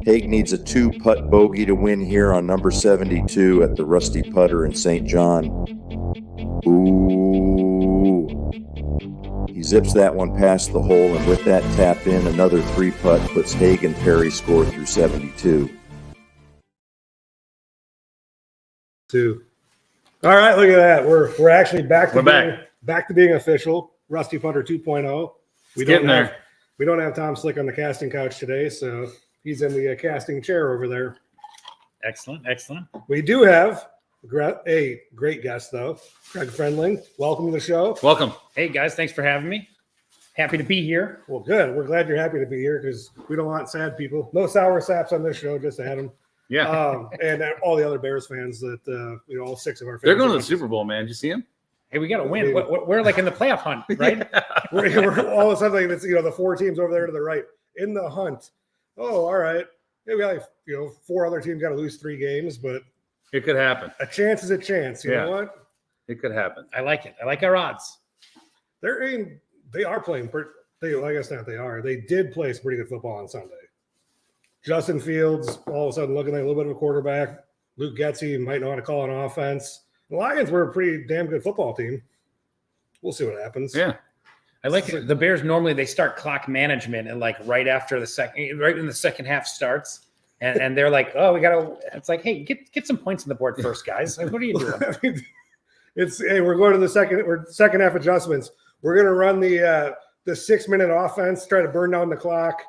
Haig needs a 2-putt bogey to win here on number 72 at the Rusty Putter in St. John. Ooh. He zips that one past the hole, and with that tap in, another 3-putt puts Haig and Perry score through 72. All right, look at that. We're actually back to being official. Rusty Putter 2.0. We don't have Tom Slick on the casting couch today, so he's in the casting chair over there. Excellent. We do have a great guest, though, Craig Frendling. Welcome to the show. Welcome. Hey, guys. Thanks for having me. Happy to be here. Well, good. We're glad you're happy to be here because we don't want sad people. No sour saps on this show, just Adam. Yeah. And all the other Bears fans that, all 6 of our fans. They're going to the Super Bowl, man. Did you see them? Hey, we got to win. We're like in the playoff hunt, right? we're all of a sudden, it's, the 4 teams over there to the right in the hunt. Oh, all right. Yeah, we got 4 other teams got to lose 3 games, but it could happen. A chance is a chance. You know what? It could happen. I like it. I like our odds. They are playing. I guess not. They did play some pretty good football on Sunday. Justin Fields all of a sudden looking like a little bit of a quarterback. Luke Getsy might know how to call an offense. The Lions were a pretty damn good football team. We'll see what happens. Yeah. I like it. The Bears normally they start clock management and right after right when the second half starts. And they're like, oh, we gotta. It's like, hey, get some points on the board first, guys. Like, what are you doing? We're going to the second half adjustments. We're gonna run the 6-minute offense, try to burn down the clock,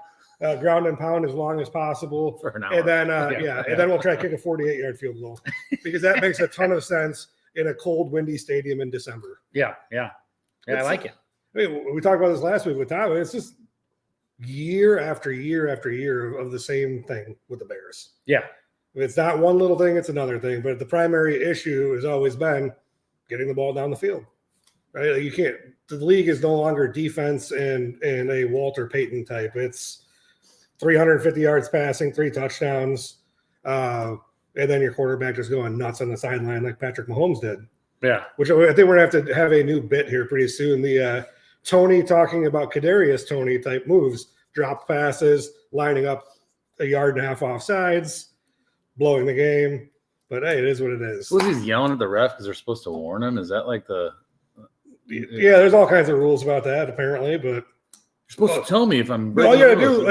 ground and pound as long as possible for an hour, and then and then we'll try to kick a 48-yard field goal because that makes a ton of sense in a cold, windy stadium in December. Yeah, I like it. I mean, we talked about this last week with Tom. It's just year after year after year of the same thing with the Bears. Yeah. If it's not one little thing, it's another thing. But the primary issue has always been getting the ball down the field. Right? Like you can't – the league is no longer defense and a Walter Payton type. It's 350 yards passing, 3 touchdowns, and then your quarterback just going nuts on the sideline like Patrick Mahomes did. Yeah. Which I think we're going to have a new bit here pretty soon. The Tony talking about Kadarius Tony type moves, drop passes, lining up a yard and a half off sides, blowing the game. But, hey, it is what it is. Was he yelling at the ref because they're supposed to warn him? Is that like the – Yeah, there's all kinds of rules about that apparently, but – you're supposed to tell me if I'm – all you got to do,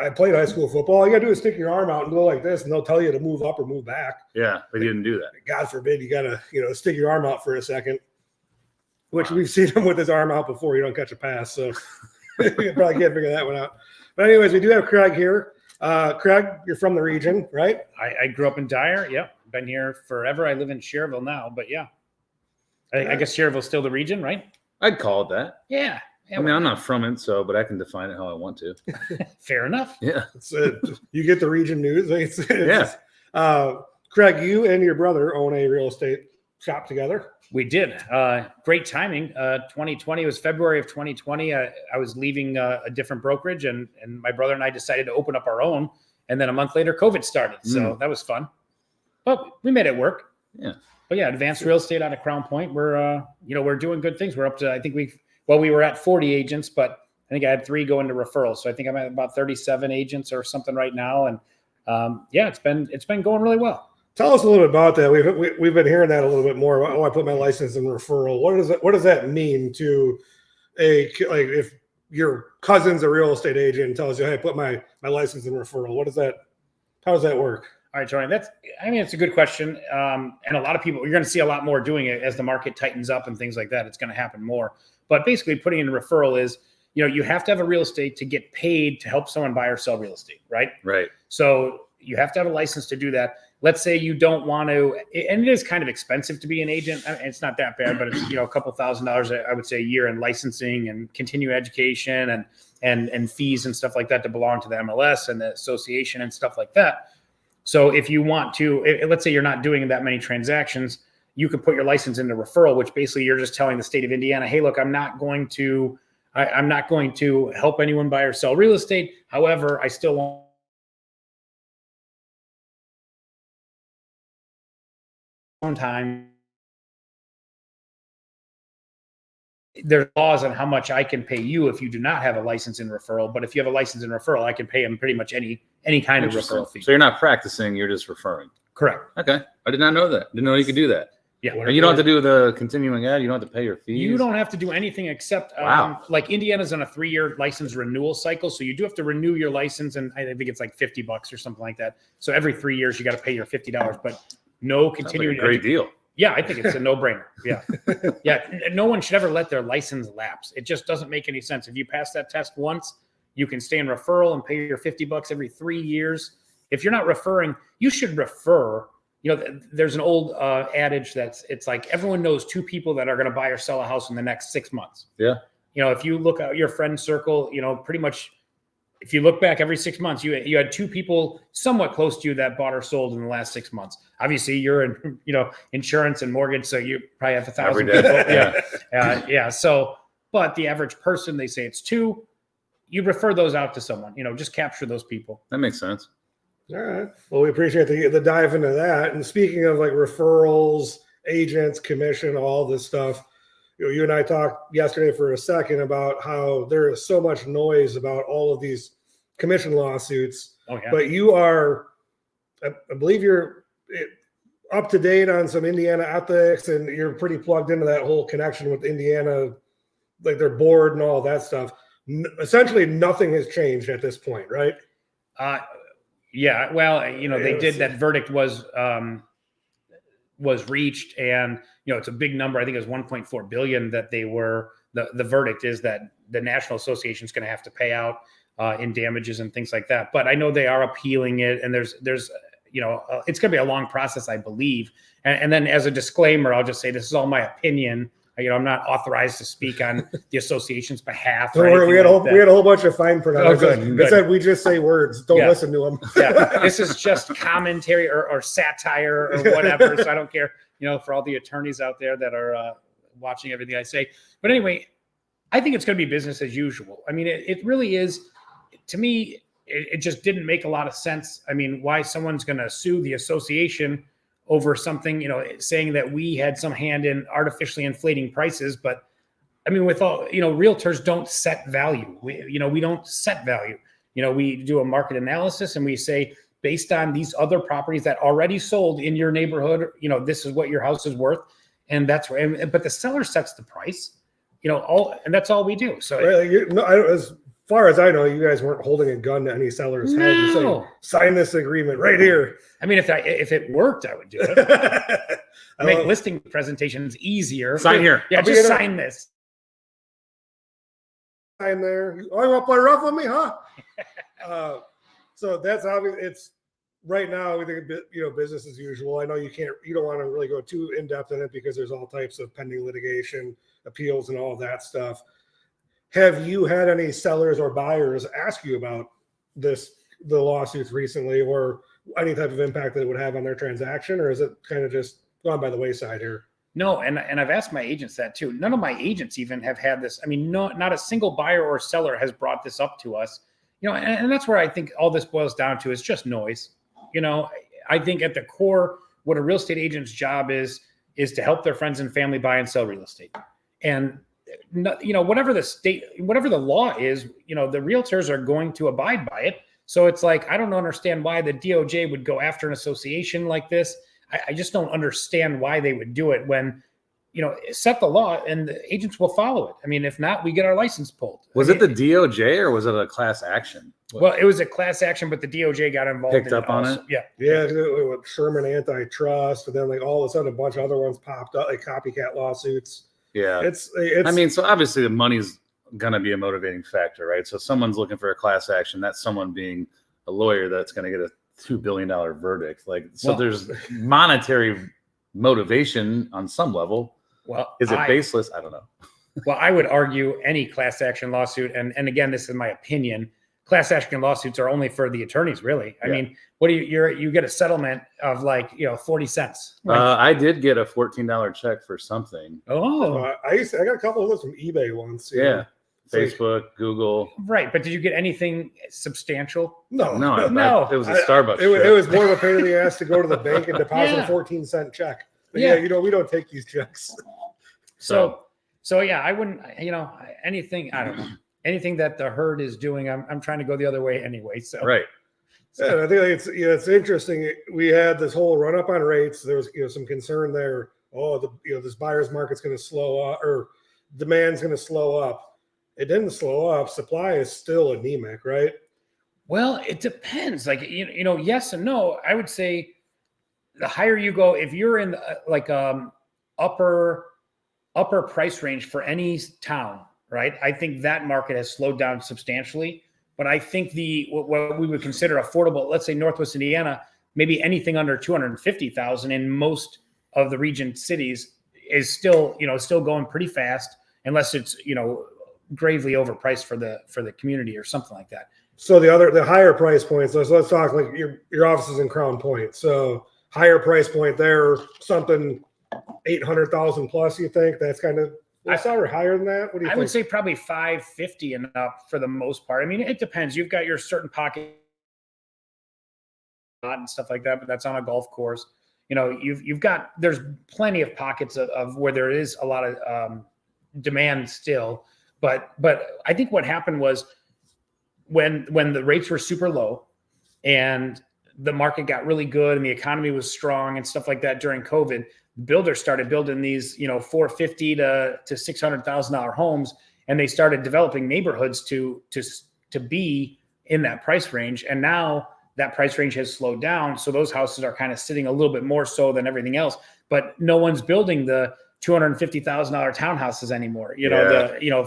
I played high school football. All you got to do is stick your arm out and go like this, and they'll tell you to move up or move back. Yeah, but he didn't do that. God forbid you got to, stick your arm out for a second. Which we've seen him with his arm out before. You don't catch a pass, so you probably can't figure that one out. But anyways, we do have Craig here. Craig, you're from the region, right? I grew up in Dyer. Yep, been here forever. I live in Cherville now, but yeah, I guess Cherville's still the region, right? I'd call it that. Yeah. I mean, I'm not from it, but I can define it how I want to. Fair enough. Yeah. You get the region news. Craig, you and your brother own a real estate shop together. We did. Great timing. 2020 was February of 2020. I was leaving a different brokerage, and my brother and I decided to open up our own. And then a month later, COVID started. So that was fun. But we made it work. Yeah. But yeah, advanced real estate out of Crown Point. We're doing good things. We're up to, I think we were at 40 agents, but I think I had 3 go into referrals. So I think I'm at about 37 agents or something right now. And it's been going really well. Tell us a little bit about that. We've been hearing that a little bit more. Oh, I put my license in referral. What does that mean to if your cousin's a real estate agent and tells you, hey, put my license in referral? How does that work? All right, Jordan, it's a good question. And a lot of people, you're going to see a lot more doing it as the market tightens up and things like that. It's going to happen more. But basically putting in a referral is, you have to have a real estate to get paid to help someone buy or sell real estate, right? Right. So you have to have a license to do that. Let's say you don't want to, and it is kind of expensive to be an agent. It's not that bad, but it's a couple $1,000s, I would say, a year in licensing and continuing education and fees and stuff like that to belong to the MLS and the association and stuff like that. So if you want to, let's say you're not doing that many transactions, you could put your license into referral, which basically you're just telling the state of Indiana, hey, look, I'm not going to help anyone buy or sell real estate. However, I still want time there's laws on how much I can pay you if you do not have a license in referral. But if you have a license in referral, I can pay them pretty much any kind of referral fee. So you're not practicing, you're just referring. Correct. Okay. I did not know that. Didn't know you could do that. Yeah. And you don't have to do the continuing ed. You don't have to pay your fees. You don't have to do anything except, like Indiana's on a 3-year license renewal cycle. So you do have to renew your license. And I think it's like $50 or something like that. So every 3 years, you got to pay your $50, but no continuing. Like a great deal. Yeah, I think it's a no-brainer. Yeah. Yeah. No one should ever let their license lapse. It just doesn't make any sense. If you pass that test once, you can stay in referral and pay your $50 every 3 years. If you're not referring, you should refer. You know, there's an old adage it's like everyone knows 2 people that are going to buy or sell a house in the next 6 months. Yeah. You know, if you look at your friend circle, you know, pretty much if you look back every 6 months, you had 2 people somewhat close to you that bought or sold in the last 6 months. Obviously, you're in, you know, insurance and mortgage, so you probably have 1,000 people. Yeah. So, but the average person, they say it's 2. You refer those out to someone. You know, just capture those people. That makes sense. All right. Well, we appreciate the dive into that. And speaking of like referrals, agents, commission, all this stuff, you know, you and I talked yesterday for a second about how there is so much noise about all of these commission lawsuits. Oh, yeah. But you are, I believe you're up to date on some Indiana ethics, and you're pretty plugged into that whole connection with Indiana, like their board and all that stuff. Essentially, nothing has changed at this point, right? Yeah, well, you know, they did that verdict was reached, and you know, it's a big number. I think it was 1.4 billion that they were. The verdict is that the National Association is going to have to pay out in damages and things like that. But I know they are appealing it, and there's you know, it's going to be a long process, I believe. And then as a disclaimer, I'll just say this is all my opinion. You know, I'm not authorized to speak on the association's behalf. Don't worry, we had a whole bunch of fine print. Oh, good. It said we just say words. Don't listen to them. Yeah, this is just commentary or satire or whatever. So I don't care. You know, for all the attorneys out there that are watching everything I say. But anyway, I think it's going to be business as usual. I mean, it really is. To me, it just didn't make a lot of sense. I mean, why someone's going to sue the association over something, you know, saying that we had some hand in artificially inflating prices. But I mean, with all, you know, realtors don't set value. We don't set value. You know, we do a market analysis and we say, based on these other properties that already sold in your neighborhood, you know, this is what your house is worth. And that's where, but the seller sets the price, you know, and that's all we do. So as far as I know, you guys weren't holding a gun to any seller's head and saying, sign this agreement right here. I mean, if it worked, I would do it. Make listing presentations easier. Sign here. Yeah, just sign this. Sign there. Oh, you want to play rough with me, huh? So that's obvious. It's right now. We think, you know, business as usual. I know you don't want to really go too in depth in it because there's all types of pending litigation, appeals, and all of that stuff. Have you had any sellers or buyers ask you about the lawsuits recently, or any type of impact that it would have on their transaction, or is it kind of just gone by the wayside here? No, and I've asked my agents that too. None of my agents even have had this. I mean, not a single buyer or seller has brought this up to us. You know, and that's where I think all this boils down to is just noise. You know, I think at the core, what a real estate agent's job is to help their friends and family buy and sell real estate. And you know, whatever the law is, you know, the realtors are going to abide by it. So it's like, I don't understand why the DOJ would go after an association like this. I just don't understand why they would do it when, you know, set the law and the agents will follow it. I mean, if not, we get our license pulled. Was it the DOJ or was it a class action? Well, it was a class action, but the DOJ got involved. Picked up on it? Yeah. With Sherman Antitrust, and then like all of a sudden a bunch of other ones popped up, like copycat lawsuits. Yeah. It's I mean, so obviously the money's going to be a motivating factor, right? So someone's looking for a class action. That's someone being a lawyer that's going to get a $2 billion verdict. Like, so there's monetary motivation on some level. Well, is it baseless? I don't know. Well, I would argue any class action lawsuit, and again, this is my opinion, class action lawsuits are only for the attorneys, really. I mean, what do you get a settlement of like, you know, 40 cents. Right? I did get a $14 check for something. Oh, I got a couple of those from eBay once. Yeah. Facebook, Google. Right. But did you get anything substantial? No. It was a Starbucks. It was more of a pain in the ass to go to the bank and deposit a 14-cent check. But yeah, you know, we don't take these checks. So So yeah, I wouldn't, anything, I don't know, anything that the herd is doing, I'm trying to go the other way anyway. So Right. Yeah, and I think it's interesting. We had this whole run up on rates. There was some concern there. Oh, this buyer's market's going to slow up, or demand's going to slow up. It didn't slow up. Supply is still anemic, right? Well, it depends. Like yes and no. I would say the higher you go, if you're in upper price range for any town, right? I think that market has slowed down substantially. But I think what we would consider affordable, let's say Northwest Indiana, maybe anything under 250,000 in most of the region cities is still going pretty fast, unless it's gravely overpriced for the community or something like that. So the higher price points. Let's talk like your office is in Crown Point. So higher price point there, something 800,000 plus. You think that's kind of or higher than that? What do you think? I would say probably 550 and up for the most part. I mean, it depends. You've got your certain pocket and stuff like that, but that's on a golf course. There's plenty of pockets of where there is a lot of demand still. But I think what happened was when the rates were super low and the market got really good and the economy was strong and stuff like that during COVID, builders started building these, $450,000 to $600,000 homes, and they started developing neighborhoods to be in that price range. And now that price range has slowed down, so those houses are kind of sitting a little bit more so than everything else. But no one's building the $250,000 townhouses anymore.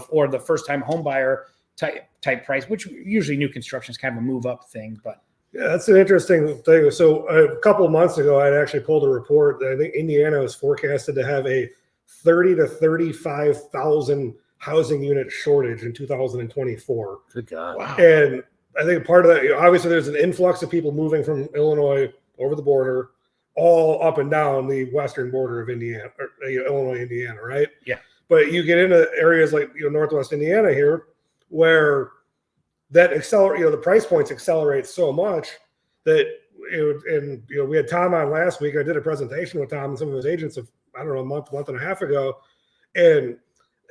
Or the first time home buyer type price, which usually new construction is kind of a move up thing, but. Yeah, that's an interesting thing. So a couple of months ago, I'd actually pulled a report that I think Indiana was forecasted to have a 30 to 35,000 housing unit shortage in 2024. Good God. Wow. And I think part of that, obviously there's an influx of people moving from Illinois over the border, all up and down the western border of Indiana, or, Illinois, Indiana, right? Yeah. But you get into areas like Northwest Indiana here, where that the price points accelerate so much that we had Tom on last week. I did a presentation with Tom and some of his agents a month and a half ago, and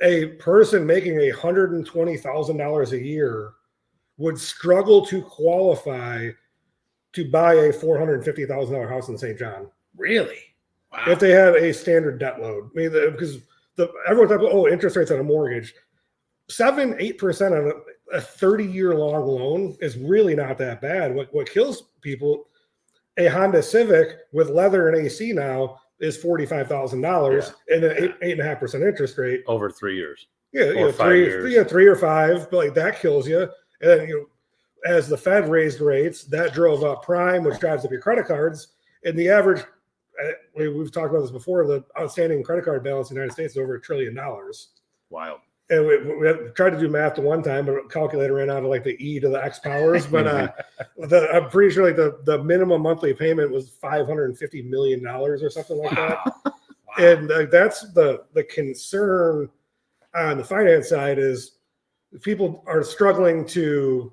a person making $120,000 a year would struggle to qualify to buy a $450,000 house in St. John. Really? Wow. If they had a standard debt load. I mean, because everyone thought, interest rates on a mortgage, 7-8% on a 30-year long loan is really not that bad. What kills people, a Honda Civic with leather and AC now is $45,000 and an 8.5% interest rate over 3 years. Yeah, or 5 years. Yeah, 3 or 5, but like that kills you. And then as the Fed raised rates, that drove up prime, which drives up your credit cards. And the average, we've talked about this before, the outstanding credit card balance in the United States is over $1 trillion. Wild. And we had tried to do math at one time, but a calculator ran out of like the E to the X powers. But I'm pretty sure like the minimum monthly payment was $550 million or something like that. Wow. And that's the concern on the finance side is people are struggling to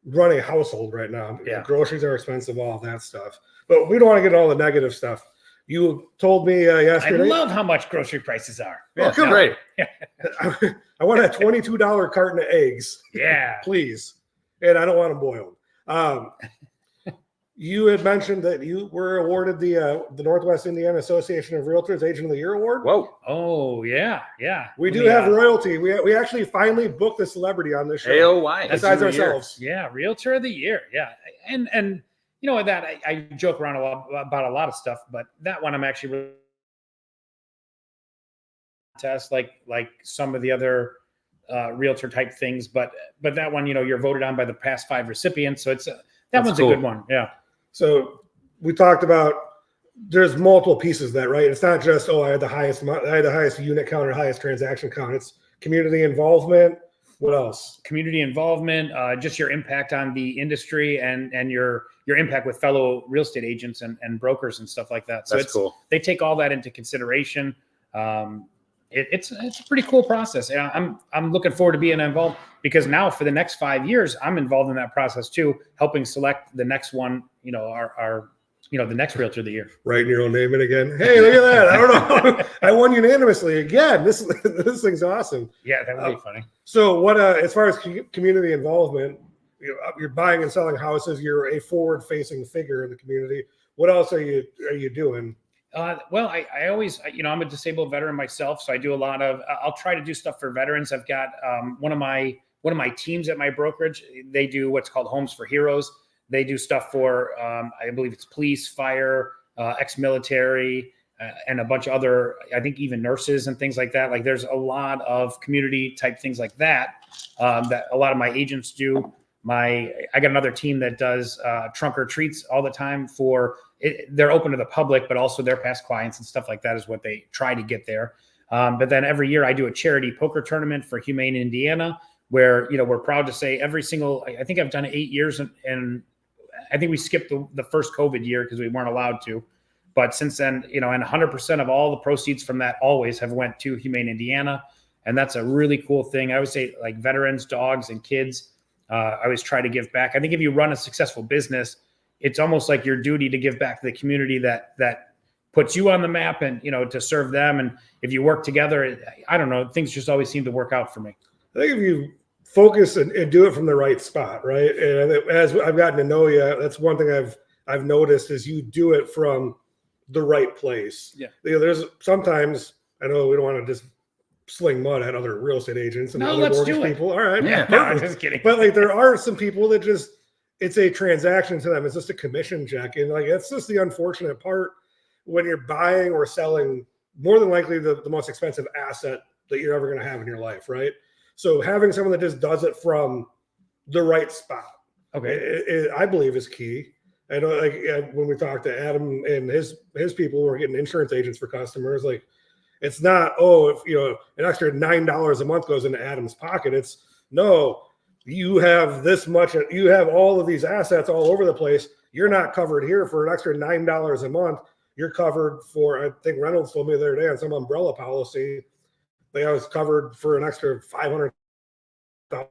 run a household right now. Yeah. Groceries are expensive, all of that stuff. But we don't want to get all the negative stuff. You told me yesterday. I love how much grocery prices are. Yeah, great. I want a $22 carton of eggs. Yeah. Please. And I don't want them boiled. You had mentioned that you were awarded the Northwest Indiana Association of Realtors Agent of the Year Award. Whoa. Oh, yeah. Yeah. We do have royalty. We actually finally booked a celebrity on this show. AOY. Besides ourselves. Yeah. Realtor of the Year. Yeah. And you know, that I joke around about a lot of stuff, but that one I'm actually really test like some of the other realtor type things, but that one, you're voted on by the past 5 recipients, so it's that's one's cool. A good one. Yeah. So we talked about there's multiple pieces of that, right? It's not just I had the highest unit count or highest transaction count. It's community involvement. What else? Community involvement, just your impact on the industry and your impact with fellow real estate agents and brokers and stuff like that. So that's cool. They take all that into consideration. It's a pretty cool process. And I'm looking forward to being involved because now for the next 5 years, I'm involved in that process too, helping select the next one, our the next Realtor of the Year. Writing your own name in again. Hey, look at that. I don't know. I won unanimously again. This thing's awesome. Yeah, that would be funny. So what, as far as community involvement, you're buying and selling houses. You're a forward-facing figure in the community. What else are you doing? Well, I always, I'm a disabled veteran myself, so I do a lot of. I'll try to do stuff for veterans. I've got one of my teams at my brokerage. They do what's called Homes for Heroes. They do stuff for, I believe it's police, fire, ex-military, and a bunch of other, I think even nurses and things like that. Like there's a lot of community type things like that that a lot of my agents do. I got another team that does trunk or treats all the time for it. They're open to the public, but also their past clients and stuff like that is what they try to get there. But then every year I do a charity poker tournament for Humane Indiana, where, we're proud to say I think I've done it 8 years, and I think we skipped the first COVID year because we weren't allowed to. But since then, and 100% of all the proceeds from that always have went to Humane Indiana. And that's a really cool thing. I would say like veterans, dogs, and kids. I always try to give back. I think if you run a successful business, it's almost like your duty to give back to the community that puts you on the map and, to serve them. And if you work together, I don't know, things just always seem to work out for me. I think if you focus and do it from the right spot, right? And as I've gotten to know you, that's one thing I've noticed is you do it from the right place. Yeah. There's sometimes, I know we don't want to just sling mud at other real estate agents and other mortgage people. All right. Yeah, no, I'm just kidding. But like there are some people that it's a transaction to them. It's just a commission check. And like, it's just the unfortunate part when you're buying or selling more than likely the most expensive asset that you're ever going to have in your life. Right. So having someone that just does it from the right spot, okay, I believe is key. I know, like when we talked to Adam and his people who are getting insurance agents for customers, like it's not, if an extra $9 a month goes into Adam's pocket. It's no, you have this much, you have all of these assets all over the place. You're not covered here for an extra $9 a month. You're covered for, I think Reynolds told me the other day on some umbrella policy, I was covered for an extra $500. What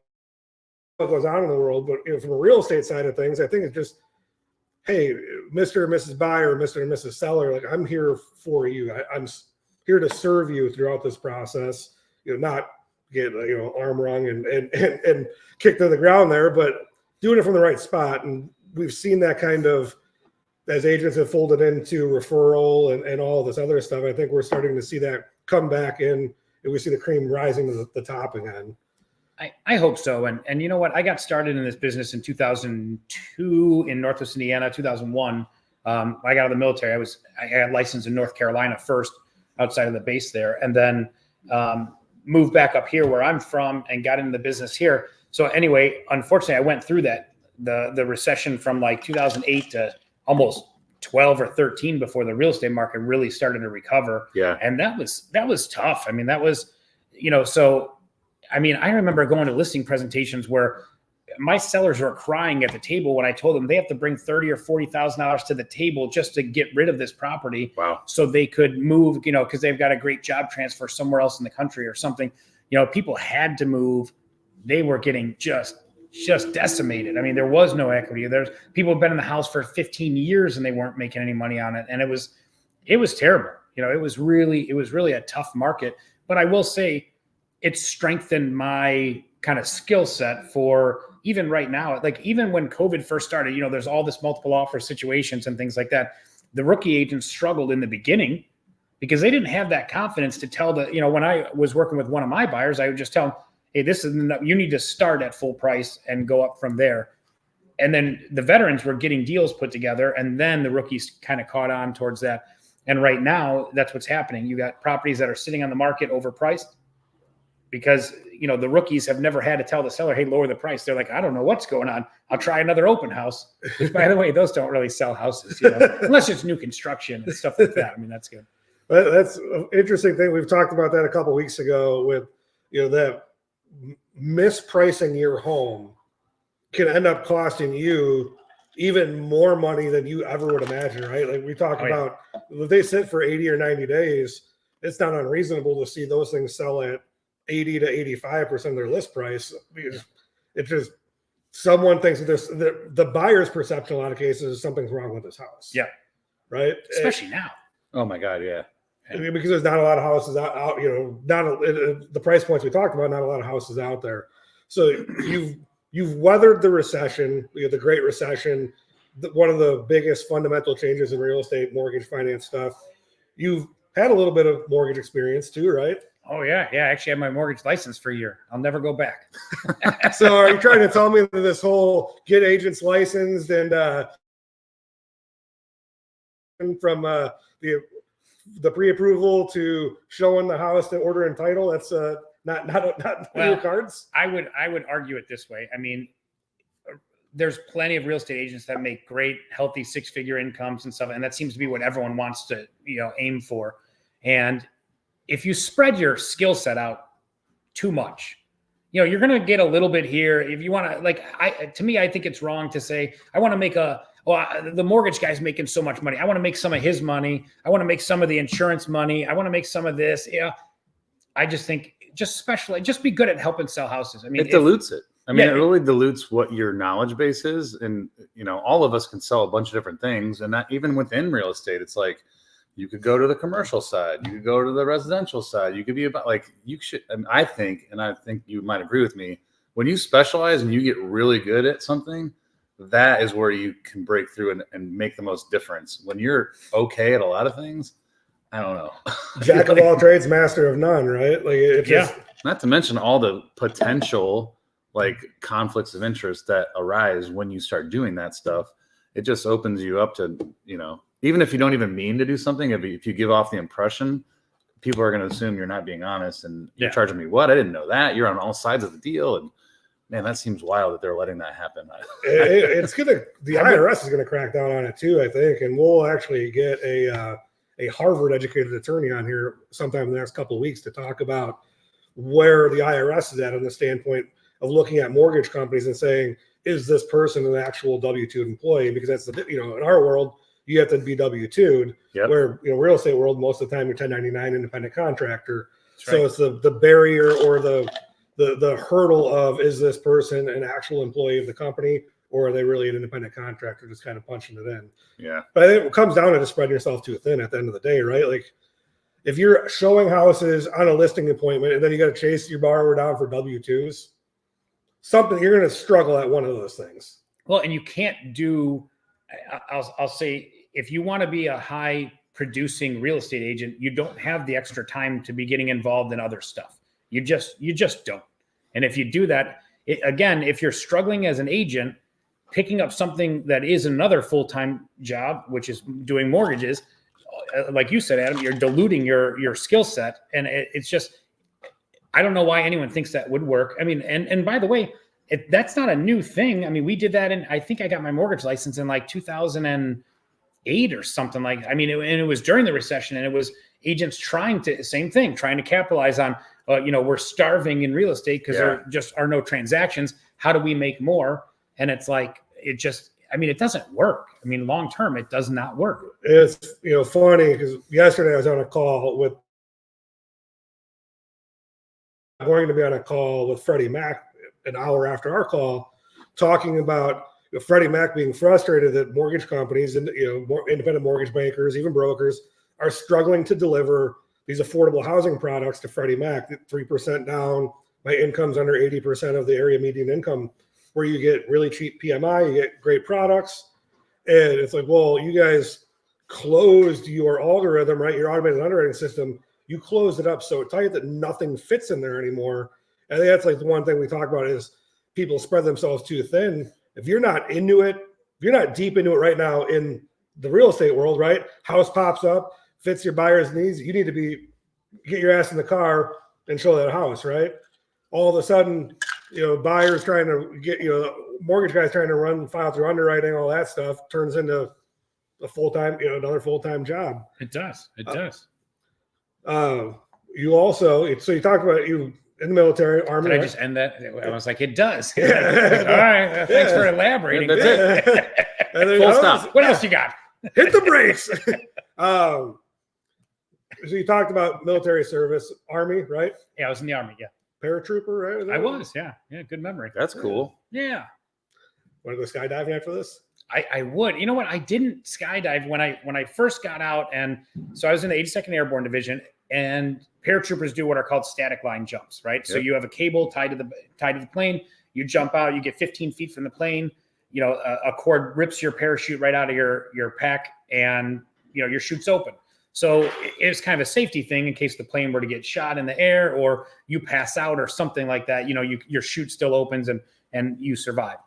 goes on in the world, but from a real estate side of things, I think it's just, hey, Mr. and Mrs. Buyer, Mr. and Mrs. Seller, like I'm here for you. I'm here to serve you throughout this process. Not get arm wrung and kicked to the ground there, but doing it from the right spot. And we've seen that kind of as agents have folded into referral and all this other stuff. I think we're starting to see that come back in. And we see the cream rising to the top again. I hope so. And you know what? I got started in this business in 2002 in Northwest Indiana, 2001. I got out of the military. I got licensed in North Carolina first, outside of the base there, and then moved back up here where I'm from and got into the business here. So anyway, unfortunately, I went through the recession from like 2008 to almost 12 or 13 before the real estate market really started to recover. Yeah. And that was tough. I mean, that was, so, I mean, I remember going to listing presentations where my sellers were crying at the table when I told them they have to bring $30,000 or $40,000 to the table just to get rid of this property. Wow. So they could move, because they've got a great job transfer somewhere else in the country or something. People had to move. They were getting just decimated. I mean, there was no equity. There's people have been in the house for 15 years and they weren't making any money on it. And it was terrible. It was really a tough market, but I will say it strengthened my kind of skill set for even right now. Like even when COVID first started, there's all this multiple offer situations and things like that. The rookie agents struggled in the beginning because they didn't have that confidence to tell when I was working with one of my buyers, I would just tell them, hey, this is enough. You need to start at full price and go up from there. And then the veterans were getting deals put together, and then the rookies kind of caught on towards that. And right now, that's what's happening. You got properties that are sitting on the market overpriced because the rookies have never had to tell the seller, hey, lower the price. They're like, I don't know what's going on. I'll try another open house. Which, by the way, those don't really sell houses, unless it's new construction and stuff like that. I mean, that's good. That's an interesting thing. We've talked about that a couple of weeks ago with that mispricing your home can end up costing you even more money than you ever would imagine, right? Like we talk about, if they sit for 80 or 90 days, it's not unreasonable to see those things sell at 80 to 85% of their list price. It's just someone thinks that the buyer's perception in a lot of cases is something's wrong with this house. Yeah. right? Especially now. Oh my God, yeah. I mean, because there's not a lot of houses out the price points we talked about, not a lot of houses out there. So you've weathered the recession, the Great Recession, one of the biggest fundamental changes in real estate, mortgage finance stuff. You've had a little bit of mortgage experience too, right? Oh yeah. Yeah. I actually had my mortgage license for a year. I'll never go back. So are you trying to tell me that this whole get agents licensed and from the pre-approval to showing the house to order and title, that's not Well, your cards? I would argue it this way. I mean, there's plenty of real estate agents that make great, healthy six-figure incomes and stuff, and that seems to be what everyone wants to, aim for. And if you spread your skill set out too much, you're going to get a little bit here. If you want to, to me, I think it's wrong to say, I want to make the mortgage guy's making so much money. I want to make some of his money. I want to make some of the insurance money. I want to make some of this. Yeah. I just think just be good at helping sell houses. I mean, it dilutes it. I mean, it really dilutes what your knowledge base is. And, all of us can sell a bunch of different things. And not even within real estate, it's like, you could go to the commercial side. You could go to the residential side. You could be about you should, and I think you might agree with me, when you specialize and you get really good at something, that is where you can break through and make the most difference. When you're okay at a lot of things, I don't know. Jack of all trades, master of none, right? Not to mention all the potential conflicts of interest that arise when you start doing that stuff. It just opens you up to, even if you don't even mean to do something, if you give off the impression, people are going to assume you're not being honest and you're charging me what? I didn't know that. You're on all sides of the deal. And man, that seems wild that they're letting that happen. The IRS is going to crack down on it too, I think. And we'll actually get a Harvard educated attorney on here sometime in the next couple of weeks to talk about where the IRS is at on the standpoint of looking at mortgage companies and saying, is this person an actual W-2 employee? Because that's in our world, you have to be W-2'd, where real estate world, most of the time you're 1099 independent contractor. That's so right. It's the barrier or the hurdle of, is this person an actual employee of the company, or are they really an independent contractor just kind of punching it in? Yeah. But I think it comes down to just spreading yourself too thin at the end of the day, right? Like if you're showing houses on a listing appointment and then you got to chase your borrower down for W-2s, you're going to struggle at one of those things. Well, and you can't do, I'll say, if you want to be a high producing real estate agent, you don't have the extra time to be getting involved in other stuff. You just don't. And if you do that, again, if you're struggling as an agent, picking up something that is another full-time job, which is doing mortgages, like you said, Adam, you're diluting your skill set. And it's just, I don't know why anyone thinks that would work. I mean, and by the way, that's not a new thing. I mean, we did that I think I got my mortgage license in 2008 or something it was during the recession, and it was agents trying to capitalize on, we're starving in real estate because there just are no transactions. How do we make more? And it's it doesn't work. I mean, long-term, it does not work. It's, funny because yesterday I was on a call with Freddie Mac an hour after our call, talking about Freddie Mac being frustrated that mortgage companies and more independent mortgage bankers, even brokers, are struggling to deliver these affordable housing products to Freddie Mac. 3% down, my income's under 80% of the area median income, where you get really cheap PMI, you get great products, and it's like, well, you guys closed your algorithm, right? Your automated underwriting system. You closed it up so tight that nothing fits in there anymore. I think that's the one thing we talk about is people spread themselves too thin. If you're not into it, if you're not deep into it right now in the real estate world, right? House pops up, fits your buyer's needs. You need to get your ass in the car and show that house, right? All of a sudden, buyers trying to get, mortgage guys trying to file through underwriting, all that stuff turns into a full-time, another full-time job. It does. It does. You also, so you talked about you in the military, Army. Did I just end that? I was like, it does. All right. Thanks for elaborating. That's it. Full stop. What else you got? Hit the brakes. So you talked about military service, Army, right? Yeah, I was in the Army. Yeah. Paratrooper, right? I was. Yeah. Yeah. Good memory. That's cool. Yeah. Want to go skydiving after this? I would. You know what? I didn't skydive when I first got out, and so I was in the 82nd Airborne Division, and paratroopers do what are called static line jumps, right? Yep. So you have a cable tied to the plane. You jump out. You get 15 feet from the plane. You know, a cord rips your parachute right out of your pack, and you know your chute's open. So it's kind of a safety thing in case the plane were to get shot in the air or you pass out or something like that. You know, your chute still opens and you survive.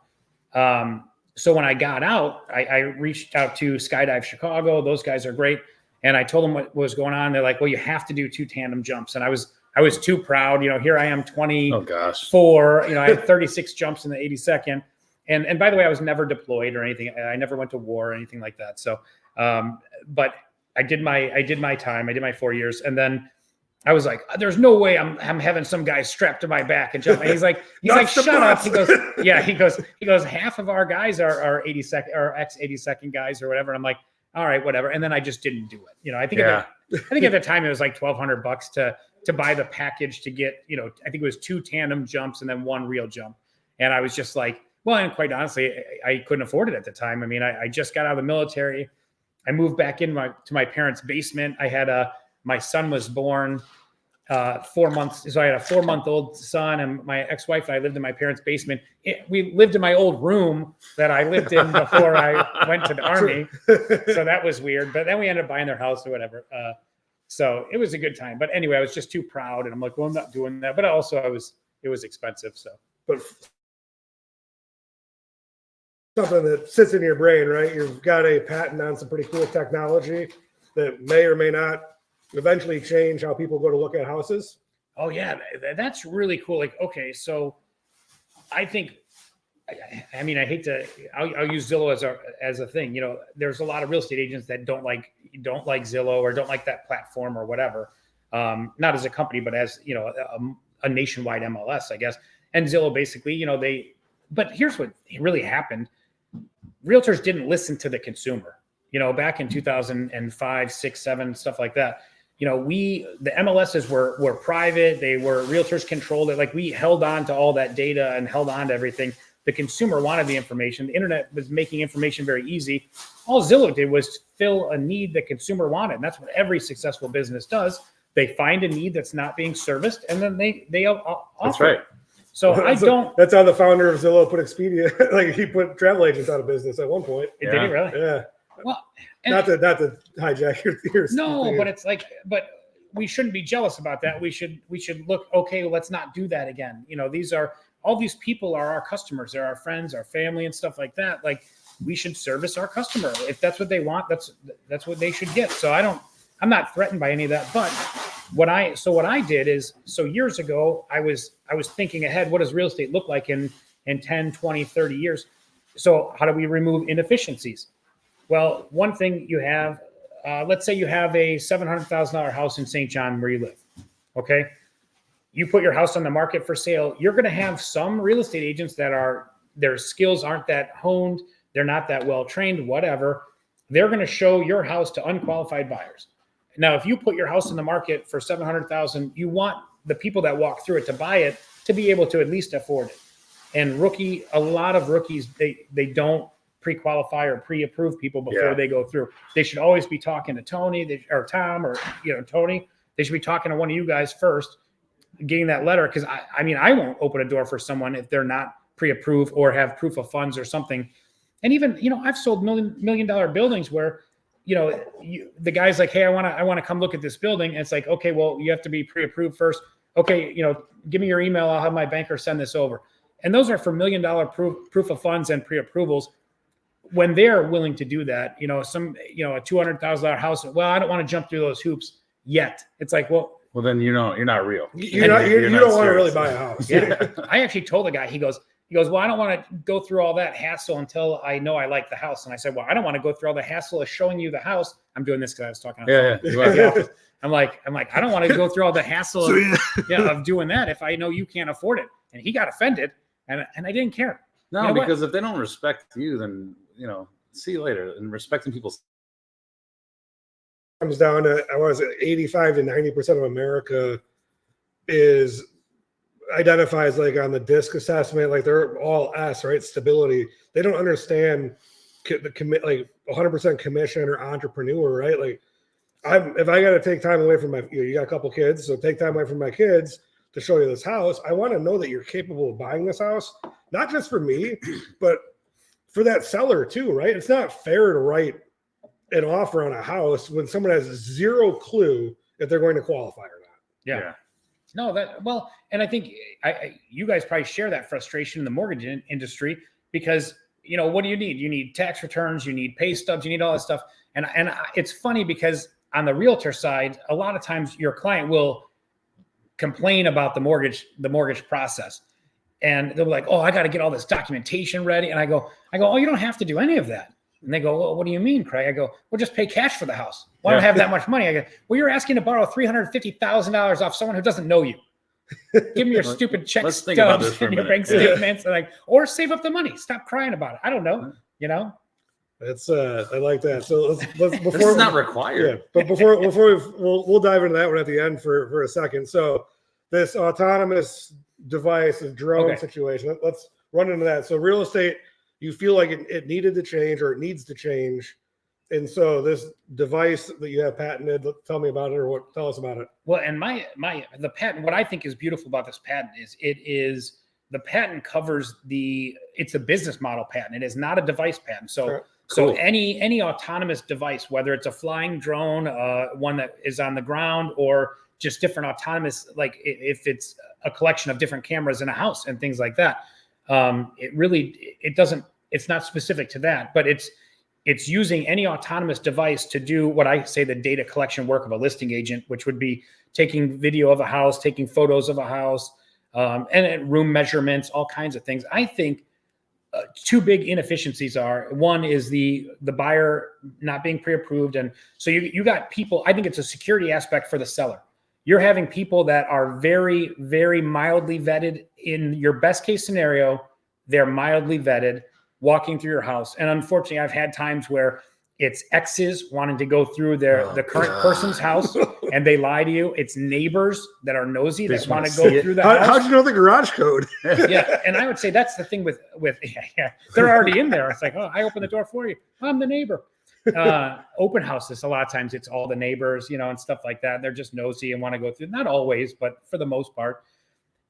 So when I got out, I reached out to Skydive Chicago. Those guys are great. And I told them what was going on. They're like, well, you have to do 2 tandem jumps. And I was too proud. You know, here I am 24, you know, I had 36 jumps in the 82nd. And by the way, I was never deployed or anything. I never went to war or anything like that. So, but I did my time. I did my 4 years. And then I was like, there's no way I'm having some guy strapped to my back and jump. And he's like, shut up. He goes, yeah, he goes, half of our guys are 82nd or ex-82nd guys or whatever. And I'm like, all right, whatever. And then I just didn't do it. You know, I think at the time it was like $1,200 to buy the package to get, you know, I think it was 2 tandem jumps and then 1 real jump. And I was just like, well, and quite honestly, I couldn't afford it at the time. I mean, I just got out of the military. I moved back to my parents' basement. I had my son was born 4 months. So I had a 4-month-old son, and my ex-wife and I lived in my parents' basement. We lived in my old room that I lived in before I went to the Army. So that was weird. But then we ended up buying their house or whatever. So it was a good time. But anyway, I was just too proud. And I'm like, well, I'm not doing that. But also it was expensive. So, but something that sits in your brain, right? You've got a patent on some pretty cool technology that may or may not eventually change how people go to look at houses. Oh yeah, that's really cool. Like, okay, so I think, I mean, I'll use Zillow as a thing. You know, there's a lot of real estate agents that don't like Zillow or don't like that platform or whatever. Not as a company, but as, you know, a nationwide MLS, I guess. And Zillow basically, you know, but here's what really happened. Realtors didn't listen to the consumer, you know, back in 2005, 6, 7, stuff like that. You know, the MLSs were private. They were Realtors controlled it. Like, we held on to all that data and held on to everything. The consumer wanted the information. The internet was making information very easy. All Zillow did was fill a need the consumer wanted. And that's what every successful business does. They find a need that's not being serviced, and then they offer. That's right. So That's how the founder of Zillow put Expedia. Like, he put travel agents out of business at one point. Did he really? Yeah. Well, not to hijack your no, but it's like, but we shouldn't be jealous about that. We should look, okay, well, let's not do that again. You know, all these people are our customers. They're our friends, our family, and stuff like that. Like, we should service our customer. If that's what they want, that's what they should get. So I'm not threatened by any of that. But what I did is, so years ago, I was thinking ahead, what does real estate look like in 10, 20, 30 years? So how do we remove inefficiencies? Well, one thing you have, let's say you have a $700,000 house in St. John where you live. Okay. You put your house on the market for sale. You're going to have some real estate agents their skills aren't that honed. They're not that well trained, whatever. They're going to show your house to unqualified buyers. Now, if you put your house in the market for $700,000, you want the people that walk through it to buy it to be able to at least afford it. And a lot of rookies, they don't pre-qualify or pre-approve people before they go through. They should always be talking to Tony or Tom or, you know, Tony. They should be talking to one of you guys first, getting that letter. Because I mean, I won't open a door for someone if they're not pre-approved or have proof of funds or something. And even, you know, I've sold $1 million buildings where, you know, the guy's like, hey, I want to come look at this building. And it's like, okay, well, you have to be pre-approved first. Okay, you know, give me your email. I'll have my banker send this over. And those are for $1 million proof of funds and pre-approvals. When they're willing to do that, you know, a $200,000 house, well, I don't want to jump through those hoops yet. It's like, well, then, you know, you're not real. You don't want to really buy a house. Yeah. I actually told the guy, he goes, well, I don't want to go through all that hassle until I know I like the house. And I said, well, I don't want to go through all the hassle of showing you the house. I'm doing this because I was talking. I'm like, I don't want to go through all the hassle of doing that if I know you can't afford it. And he got offended, and I didn't care. No, you know because if they don't respect you, then, you know, see you later. And respecting people's comes down to, 85 to 90% of America identifies like on the DISC assessment, like they're all S, right? Stability. They don't understand the commit like 100% commission or entrepreneur, right? Like if I got to take time away from you got a couple kids, so take time away from my kids to show you this house. I want to know that you're capable of buying this house, not just for me, but for that seller too, right? It's not fair to write an offer on a house when someone has zero clue if they're going to qualify or not. Yeah. No, and I think you guys probably share that frustration in the mortgage industry because, what do you need? You need tax returns, you need pay stubs, you need all that stuff. And it's funny because on the realtor side, a lot of times your client will complain about the mortgage process. And they'll be like, oh, I got to get all this documentation ready. And I go, oh, you don't have to do any of that. And they go, well, what do you mean, Craig? I go, well, just pay cash for the house. Why don't I have that much money? I go, well, you're asking to borrow $350,000 off someone who doesn't know you. Give me your stupid check stubs and your bank statements, or save up the money. Stop crying about it. I don't know. That's I like that. So let's before this is not required. Yeah, but before we'll dive into that one at the end for a second. So this autonomous device, a drone situation. Let's run into that. So real estate, you feel like it needed to change or it needs to change. And so this device that you have patented, tell me about it, or tell us about it. Well, and the patent, what I think is beautiful about this patent is the patent covers it's a business model patent. It is not a device patent. So Sure. So any autonomous device, whether it's a flying drone, one that is on the ground, or just different autonomous, like if it's a collection of different cameras in a house and things like that, it's not specific to that, but it's using any autonomous device to do what I say the data collection work of a listing agent, which would be taking video of a house, taking photos of a house, and room measurements, all kinds of things. I think two big inefficiencies are, one is the buyer not being pre-approved. And so you got people, I think it's a security aspect for the seller. You're having people that are very, very mildly vetted. In your best case scenario, they're mildly vetted walking through your house. And unfortunately, I've had times where it's exes wanting to go through the current person's house and they lie to you. It's neighbors that are nosy that want to go through the house. How'd you know the garage code? Yeah. And I would say that's the thing with they're already in there. It's like, oh, I opened the door for you. I'm the neighbor. Open houses, a lot of times it's all the neighbors, and stuff like that. They're just nosy and want to go through. Not always, but for the most part.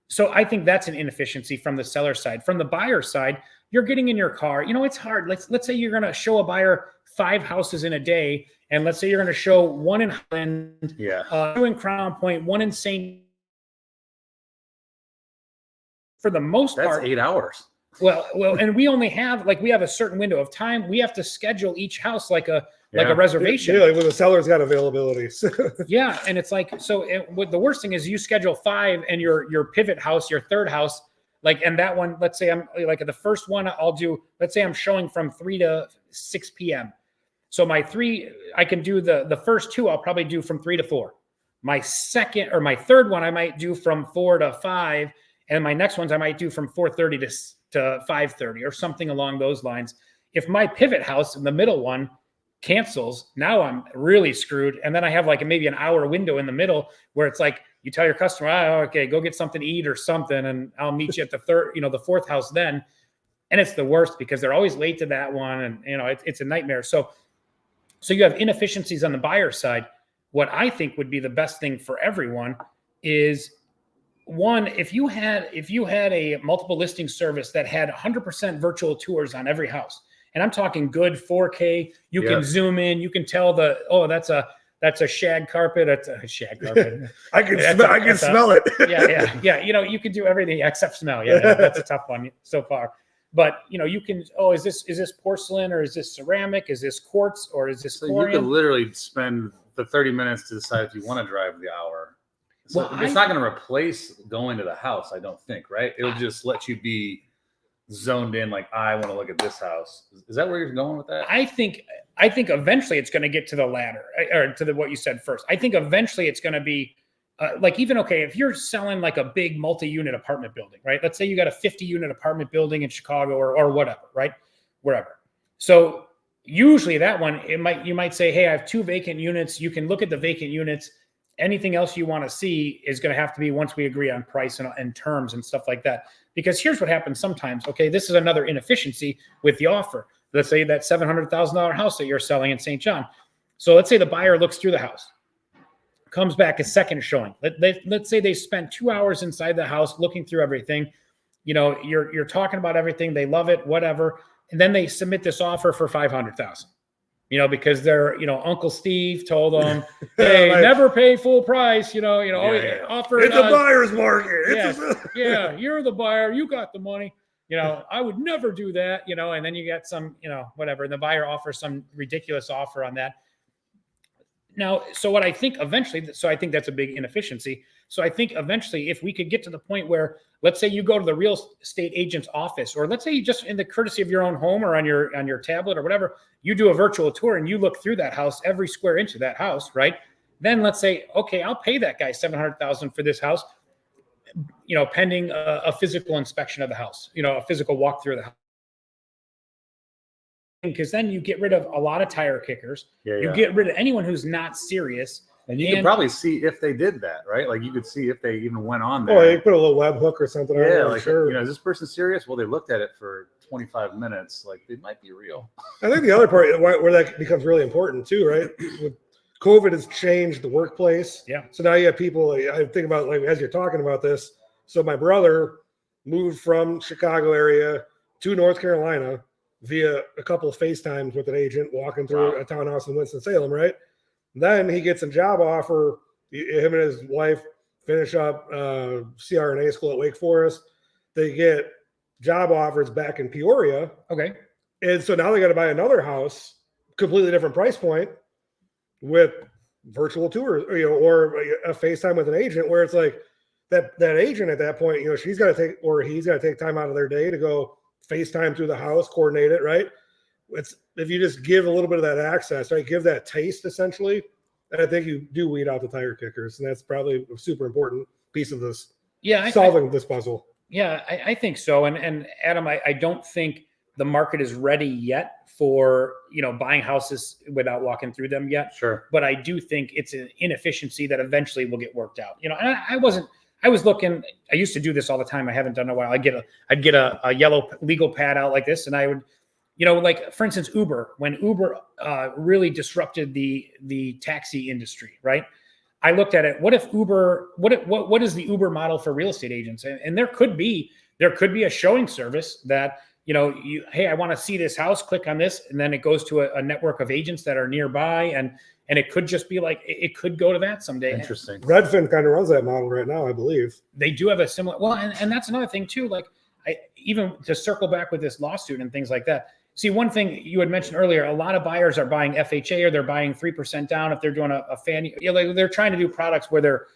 So I think that's an inefficiency from the seller side. From the buyer side, you're getting in your car. It's hard. Let's say you're going to show a buyer 5 houses in a day, and let's say you're going to show one in Highland, 2 in Crown Point, 1 in St. For the most part, that's 8 hours. Well, and we only have we have a certain window of time. We have to schedule each house like a reservation. Yeah, when the seller's got availability. Yeah, and it's what the worst thing is, you schedule 5, and your pivot house, your third house, and that one. Let's say I'm the first one I'll do. Let's say I'm showing from 3 to 6 p.m. So my 3, I can do the first 2. I'll probably do from 3 to 4. My second or my third one I might do from 4 to 5, and my next ones I might do from 4:30 to 5:30 or something along those lines. If my pivot house in the middle one cancels, now I'm really screwed. And then I have maybe an hour window in the middle where it's you tell your customer, okay, go get something to eat or something, and I'll meet you at the the fourth house then. And it's the worst because they're always late to that one, and it's a nightmare. So you have inefficiencies on the buyer side. What I think would be the best thing for everyone is, one, if you had a multiple listing service that had 100% virtual tours on every house, and I'm talking good 4K, you can zoom in, you can tell that's a shag carpet. That's a shag carpet. I can smell it. Yeah. You can do everything except smell. Yeah, that's a tough one so far. But you can. Oh, is this porcelain, or is this ceramic? Is this quartz, or is this chlorine? You could literally spend the 30 minutes to decide if you want to drive the hour. So it's not going to replace going to the house, I don't think, right? It'll just let you be zoned in. I want to look at this house. Is that where you're going with that? I think eventually it's going to get to the latter, or to what you said first. I think eventually it's going to be if you're selling a big multi-unit apartment building, right? Let's say you got a 50-unit apartment building in Chicago or whatever, right? Wherever. So usually that one, you might say, hey, I have 2 vacant units. You can look at the vacant units. Anything else you want to see is going to have to be once we agree on price and terms and stuff like that. Because here's what happens sometimes. Okay, this is another inefficiency with the offer. let's say that $700,000 house that you're selling in St. John. So let's say the buyer looks through the house, comes back a second showing. Let's say they spent 2 hours inside the house looking through everything. You know, you're talking about everything. They love it, whatever. And then they submit this offer for $500,000. You know, because they're, you know, Uncle Steve told them, hey, never pay full price, offer. It's a buyer's market. Yeah, you're the buyer. You got the money. You know, I would never do that, you know, and then you get some, you know, whatever. And the buyer offers some ridiculous offer on that. Now, so what I think eventually, so I think that's a big inefficiency. So I think eventually if we could get to the point where, let's say you go to the real estate agent's office, or let's say you just in the courtesy of your own home or on your tablet or whatever, you do a virtual tour and you look through that house, every square inch of that house, right? Then let's say, okay, I'll pay that guy $700,000 for this house, you know, pending a physical inspection of the house, you know, a physical walkthrough of the house. Because then you get rid of a lot of tire kickers. You get rid of anyone who's not serious. And you could probably see if they did that, right? Like you could see if they even went on there. Oh, they put a little web hook or something. Yeah, like, sure. You know, is this person serious? Well, they looked at it for 25 minutes. Like they might be real. I think the other part where that becomes really important too, right? With COVID has changed the workplace. Yeah. So now you have people, I think about, like, as you're talking about this. So my brother moved from Chicago area to North Carolina via a couple of FaceTimes with an agent walking through a townhouse in Winston-Salem, right? Then he gets a job offer. Him and his wife finish up CRNA school at Wake Forest. They get job offers back in Peoria. Okay. And so now they got to buy another house, completely different price point, with virtual tours, or a FaceTime with an agent, where it's like that agent at that point, she's got to take, or he's got to take time out of their day to go FaceTime through the house, coordinate it, right? It's, if you just give a little bit of that access, right, give that taste essentially, and I think you do weed out the tire kickers, and that's probably a super important piece of this. Yeah, solving this puzzle. Yeah, I think so. And Adam, I don't think the market is ready yet for buying houses without walking through them yet. Sure, but I do think it's an inefficiency that eventually will get worked out. And I was looking. I used to do this all the time. I haven't done it in a while. I'd get a yellow legal pad out like this, and I would. Like for instance, Uber, when Uber really disrupted the taxi industry, right? I looked at it. What if Uber? What is the Uber model for real estate agents? And there could be a showing service that hey, I want to see this house. Click on this, and then it goes to a network of agents that are nearby, and it could just be like it could go to that someday. Interesting. Redfin kind of runs that model right now, I believe. They do have a similar. Well, and that's another thing too. Like even to circle back with this lawsuit and things like that. See, one thing you had mentioned earlier, a lot of buyers are buying FHA, or they're buying 3% down if they're doing a Fannie. They're trying to do products where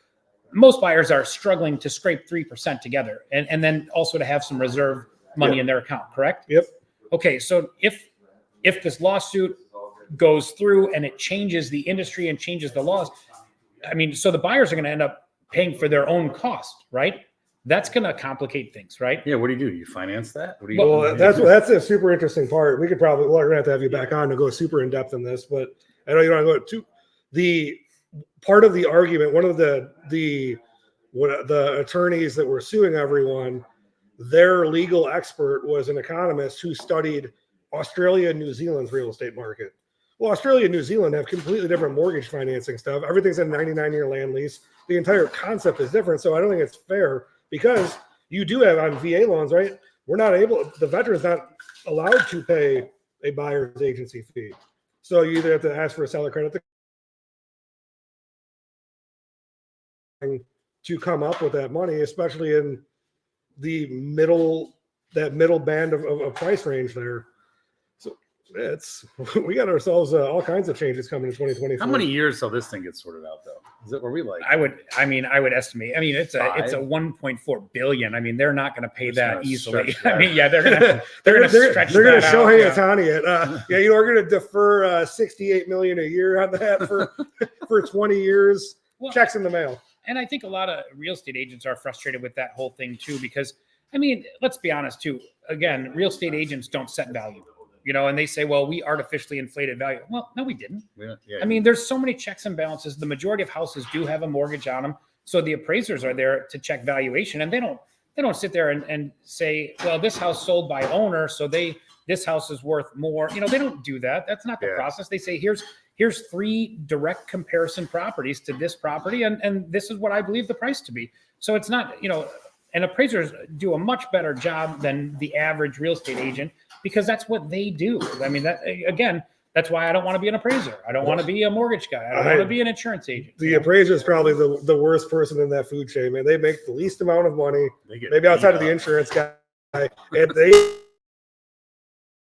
most buyers are struggling to scrape 3% together, and then also to have some reserve money in their account. Correct? Yep. Okay, so if this lawsuit goes through and it changes the industry and changes the laws, I mean, so the buyers are going to end up paying for their own cost, right? That's going to complicate things, right? Yeah. What do? You finance that? What do you? Well, that's a super interesting part. We could probably, we're going to have you back on to go super in depth in this, but I know you don't want to go too. The part of the argument, one of the attorneys that were suing everyone, their legal expert was an economist who studied Australia and New Zealand's real estate market. Well, Australia and New Zealand have completely different mortgage financing stuff. Everything's a 99-year land lease. The entire concept is different. So I don't think it's fair, because you do have on VA loans, right? The veteran's not allowed to pay a buyer's agency fee. So you either have to ask for a seller credit to come up with that money, especially in the middle band of price range there. So we got ourselves all kinds of changes coming in 2024. How many years till this thing gets sorted out, though? Is it where we like? I would estimate. I mean, it's a 1.4 billion. I mean, they're not going to pay that easily. I mean, yeah, they're going to stretch. They're going to show out, Hayatani it. We're going to defer 68 million a year on that for 20 years. Well, checks in the mail. And I think a lot of real estate agents are frustrated with that whole thing too, because I mean, let's be honest too. Again, real estate agents don't set value. And they say, well, we artificially inflated value. Well, no, we didn't. Yeah, I mean, there's so many checks and balances. The majority of houses do have a mortgage on them. So the appraisers are there to check valuation, and they don't sit there and say, well, this house sold by owner, so they this house is worth more. They don't do that. That's not the process. They say, here's 3 direct comparison properties to this property, and this is what I believe the price to be. So it's not, and appraisers do a much better job than the average real estate agent because that's what they do. I mean, that's why I don't want to be an appraiser. I don't want to be a mortgage guy. I don't want to be an insurance agent. The appraiser is probably the worst person in that food chain, man. They make the least amount of money, maybe outside of the insurance guy, and they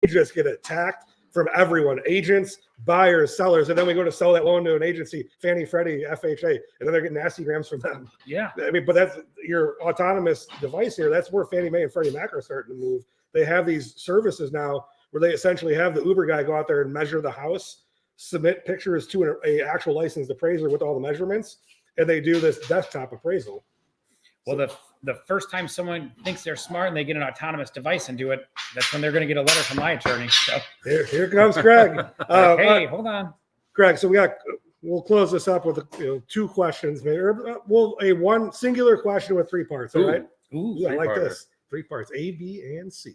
just get attacked from everyone, agents, buyers, sellers. And then we go to sell that loan to an agency, Fannie, Freddie, FHA, and then they're getting nasty grams from them. Yeah. I mean, but that's your autonomous device here. That's where Fannie Mae and Freddie Mac are starting to move. They have these services now where they essentially have the Uber guy go out there and measure the house, submit pictures to an actual licensed appraiser with all the measurements, and they do this desktop appraisal. Well, the first time someone thinks they're smart and they get an autonomous device and do it, that's when they're going to get a letter from my attorney. So here comes Craig. hey, hold on, Craig. So we'll close this up with 2 questions, maybe, or one singular question with 3 parts. All right. Ooh, I like this. 3 parts: A, B, and C.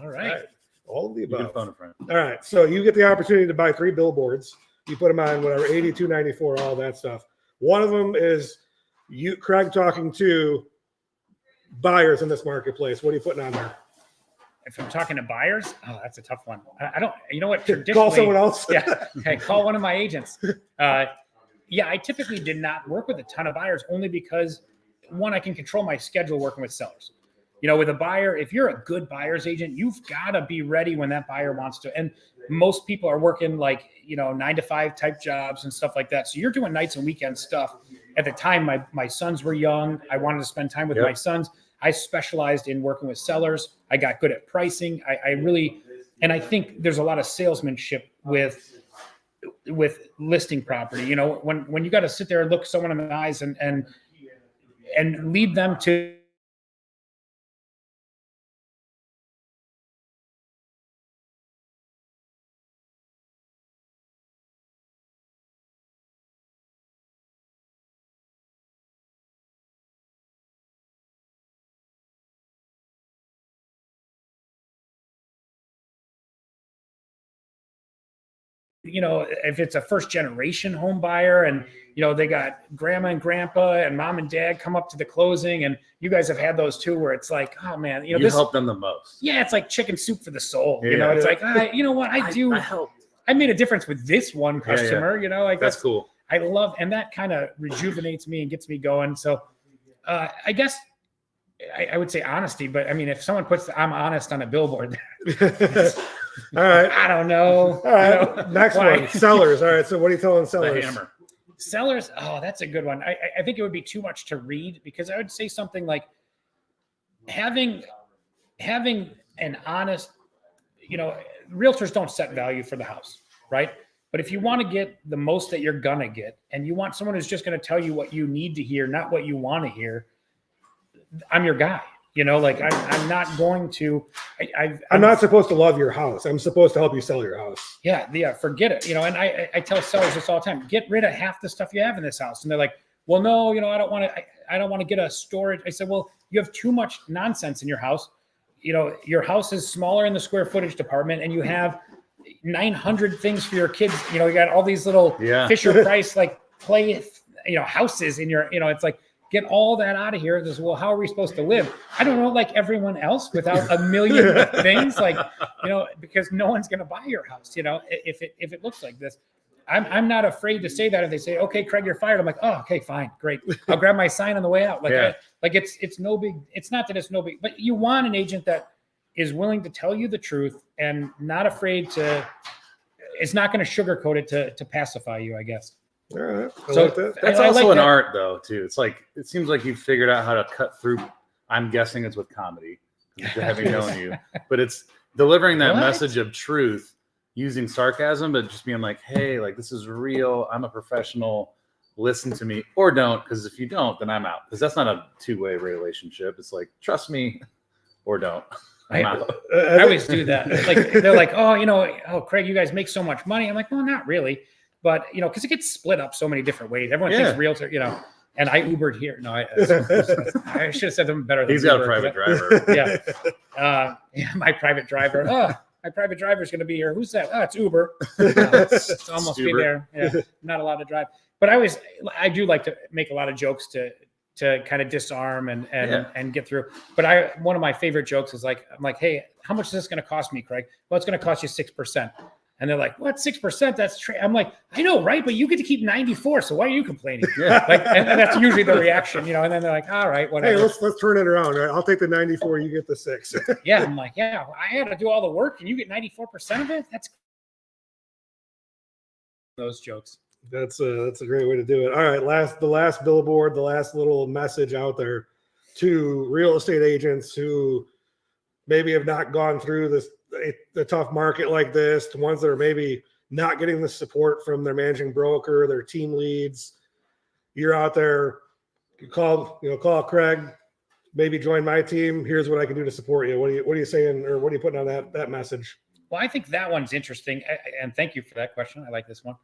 All right. All of the above. You can phone a friend. All right. So you get the opportunity to buy 3 billboards. You put them on whatever, 82.94, all that stuff. One of them is Craig, talking to buyers in this marketplace. What are you putting on there? If I'm talking to buyers, that's a tough one. I don't. You know what? Call someone else. Yeah. Okay. Call one of my agents. I typically did not work with a ton of buyers only because, one, I can control my schedule working with sellers. With a buyer, if you're a good buyer's agent, you've got to be ready when that buyer wants to. And most people are working 9 to 5 type jobs and stuff like that. So you're doing nights and weekend stuff. At the time, my sons were young. I wanted to spend time with my sons. I specialized in working with sellers. I got good at pricing. I think there's a lot of salesmanship with listing property. When you got to sit there and look someone in the eyes and lead them to if it's a first generation home buyer and, they got grandma and grandpa and mom and dad come up to the closing, and you guys have had those too, where it's like, oh man, you help them the most. Yeah. It's like chicken soup for the soul. Yeah. It's like, you know what I help. I made a difference with this one customer, that's cool. I love, and that kind of rejuvenates me and gets me going. So I guess I would say honesty, but I mean, if someone puts I'm honest on a billboard, all right. I don't know. All right. Next one, sellers. All right. So what are you telling sellers? The hammer. Sellers. Oh, that's a good one. I think it would be too much to read, because I would say something like having an honest, realtors don't set value for the house, right? But if you want to get the most that you're going to get, and you want someone who's just going to tell you what you need to hear, not what you want to hear, I'm your guy. I'm not going to. I'm not supposed to love your house. I'm supposed to help you sell your house. Yeah. Forget it. And I tell sellers this all the time: get rid of half the stuff you have in this house. And they're like, "Well, no, I don't want to. I don't want to get a storage." I said, "Well, you have too much nonsense in your house. Your house is smaller in the square footage department, and you have 900 things for your kids. You got all these little Fisher Price play houses in your. It's like." Get all that out of here. Well, how are we supposed to live? I don't know, like everyone else, without a million things, because no one's going to buy your house, if it looks like this. I'm not afraid to say that. If they say, okay, Craig, you're fired, I'm like, oh, okay, fine, great. I'll grab my sign on the way out. It's no big. It's not that it's no big, but you want an agent that is willing to tell you the truth and not afraid to. It's not going to sugarcoat it to pacify you, I guess. All right. So that's also an art, though, too. It's like, it seems like you've figured out how to cut through. I'm guessing it's with comedy, having known you, but it's delivering that message of truth using sarcasm, but just being like, hey, this is real. I'm a professional. Listen to me, or don't. Because if you don't, then I'm out. Because that's not a two-way relationship. It's like, trust me, or don't. I always do that. They're like, oh, Craig, you guys make so much money. I'm like, well, not really. But, because it gets split up so many different ways. Everyone thinks realtor, and I Ubered here. No, I should have said them better. He's got a private driver. Yeah. My private driver. my private driver is going to be here. Who's that? Oh, it's Uber. It's almost be Uber. there. Yeah, not allowed to drive. But I do like to make a lot of jokes to kind of disarm and get through. But one of my favorite jokes is like, I'm like, hey, how much is this going to cost me, Craig? Well, it's going to cost you 6%. And they're like, what, 6%? That's I'm like, I know, right? But you get to keep 94. So why are you complaining? Like, and that's usually the reaction, you know, and then they're like, all right, whatever. Hey, let's turn it around. Right? I'll take the 94. You get the 6. Yeah. I'm like, yeah, I had to do all the work and you get 94% of it. That's those jokes. That's a great way to do it. All right. The last billboard, the last little message out there to real estate agents who maybe have not gone through the tough market like this, to ones that are maybe not getting the support from their managing broker, their team leads. You're out there, you call Craig, maybe join my team. Here's what I can do to support you. What are you saying, or what are you putting on that message? Well, I think that one's interesting. And thank you for that question. I like this one.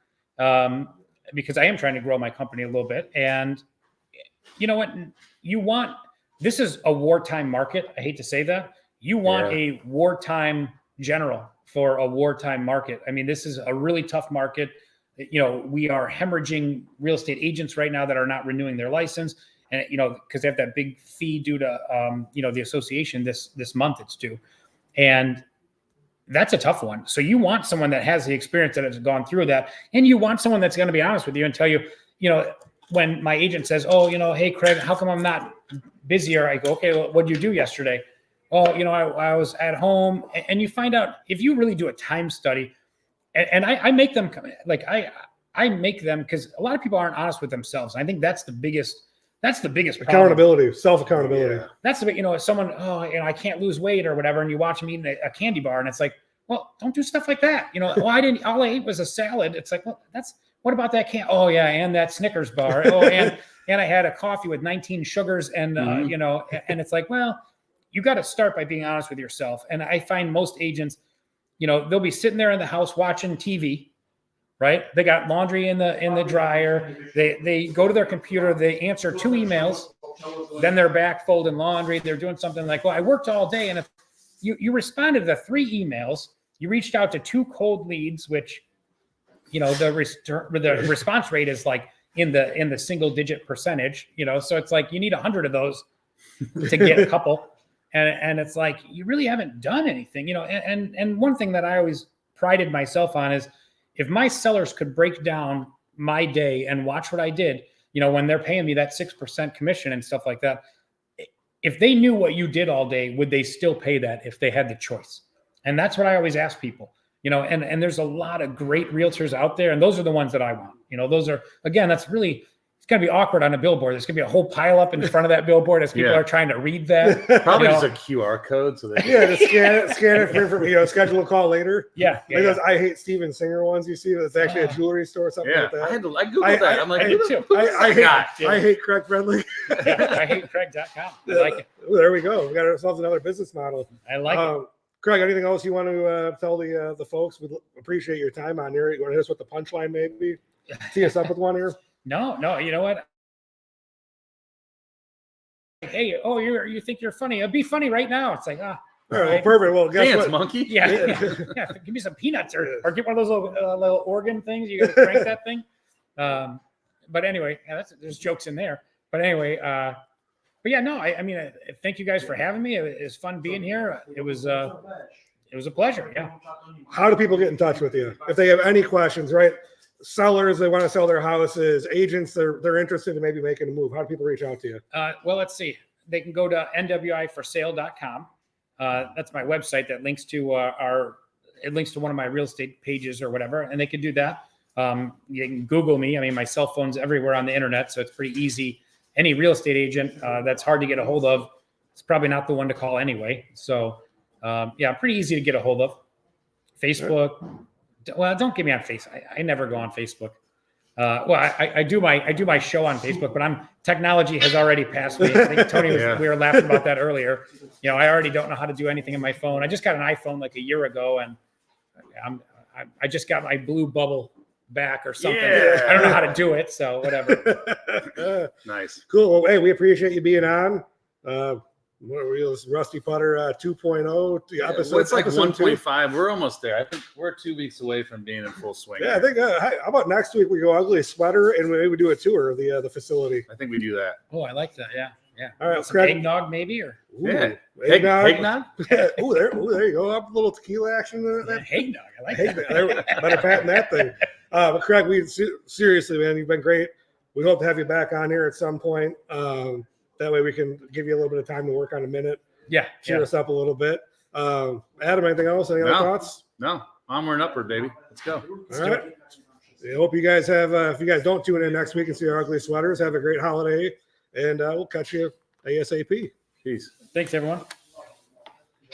Because I am trying to grow my company a little bit. And you know what? This is a wartime market. I hate to say that. You want a wartime general for a wartime market. I mean, this is a really tough market. You know, we are hemorrhaging real estate agents right now that are not renewing their license. And, you know, because they have that big fee due to, the association this month it's due. And that's a tough one. So you want someone that has the experience, that has gone through that. And you want someone that's going to be honest with you and tell you, you know, when my agent says, oh, you know, hey, Craig, how come I'm not busier? I go, okay, well, what did you do yesterday? Oh, you know, I was at home. And you find out if you really do a time study, and I make them, like, I make them, because a lot of people aren't honest with themselves. I think that's the biggest problem. Accountability, self-accountability. Yeah. That's the, you know, if someone, I can't lose weight or whatever, and you watch them eating a candy bar, and it's like, well, don't do stuff like that. You know, all I ate was a salad. It's like, well, what about that oh yeah, and that Snickers bar. Oh, and I had a coffee with 19 sugars, and you know, and it's like, well, you got to start by being honest with yourself. And I find most agents, you know, they'll be sitting there in the house watching TV, right? They got laundry in the dryer. They go to their computer, they answer 2 emails, then they're back folding laundry. They're doing something like, well, I worked all day. And if you responded to the 3 emails, you reached out to 2 cold leads, which, you know, the response rate is like in the single digit percentage, you know, so it's like you need 100 of those to get a couple. And it's like, you really haven't done anything, you know. And one thing that I always prided myself on is, if my sellers could break down my day and watch what I did, you know, when they're paying me that 6% commission and stuff like that, if they knew what you did all day, would they still pay that if they had the choice? And that's what I always ask people, you know, and there's a lot of great realtors out there, and those are the ones that I want. You know, those are, again, that's really, it's going to be awkward on a billboard. There's going to be a whole pile up in front of that billboard as people are trying to read that. Probably you know? just a QR code. So that Just scan it for you know, schedule a call later. Yeah. Like those I Hate Steven Singer ones you see. That's actually a jewelry store or something like that. I Googled that. I'm like, I did too. I hate Craig Frendling. I hate Craig.com. I like it. Well, there we go. We got ourselves another business model. I like it. Craig, anything else you want to tell the folks? We'd appreciate your time on here. You want to hit us with the punchline, maybe? Tee us up with one here? No. You know what? Hey, you think you're funny? Be funny right now. It's like, all right, well, perfect. Well, guess what? monkey. Yeah. Give me some peanuts or get one of those little organ things. You got to crank that thing. But anyway, there's jokes in there. But anyway, but yeah, no, I mean, thank you guys for having me. It was fun being here. It was a pleasure. Yeah. How do people get in touch with you if they have any questions? Right, sellers, they want to sell their houses. Agents, they're interested in maybe making a move. How do people reach out to you? Well, let's see. They can go to nwiforsale.com. That's my website that links to one of my real estate pages or whatever, and they can do that. You can Google me. I mean, my cell phone's everywhere on the internet, so it's pretty easy. Any real estate agent that's hard to get a hold of, it's probably not the one to call anyway. So, pretty easy to get a hold of. Facebook. Well, don't get me on Facebook. I never go on Facebook. I do my show on Facebook, but technology has already passed me. I think Tony we were laughing about that earlier. You know, I already don't know how to do anything on my phone. I just got an iPhone like a year ago, and I just got my blue bubble back or something. I don't know how to do it, so whatever. Nice. Cool. Well, hey, we appreciate you being on. What were you, this Rusty Putter 2.0? Yeah, Episode, it's like episode 1.5. We're almost there. I think we're 2 weeks away from being in full swing. Yeah, I think. How about next week we go ugly sweater and maybe we do a tour of the facility. I think we do that. Oh, I like that. Yeah. Yeah. All right, Some Craig. eggnog maybe, or Ooh, Yeah. eggnog. Eggnog? Ooh, there you go. Up a little tequila action. eggnog. I like Eggnog. that. Better patent that thing. But Craig, seriously, man, you've been great. We hope to have you back on here at some point. That way we can give you a little bit of time to work on a minute, Yeah. cheer Yeah. us up a little bit. Adam, anything else? Any other No. thoughts? No. Onward and upward, baby. Let's go. All right. I hope you guys have, if you guys don't tune in next week and see our ugly sweaters, have a great holiday, and we'll catch you ASAP. Peace. Thanks, everyone.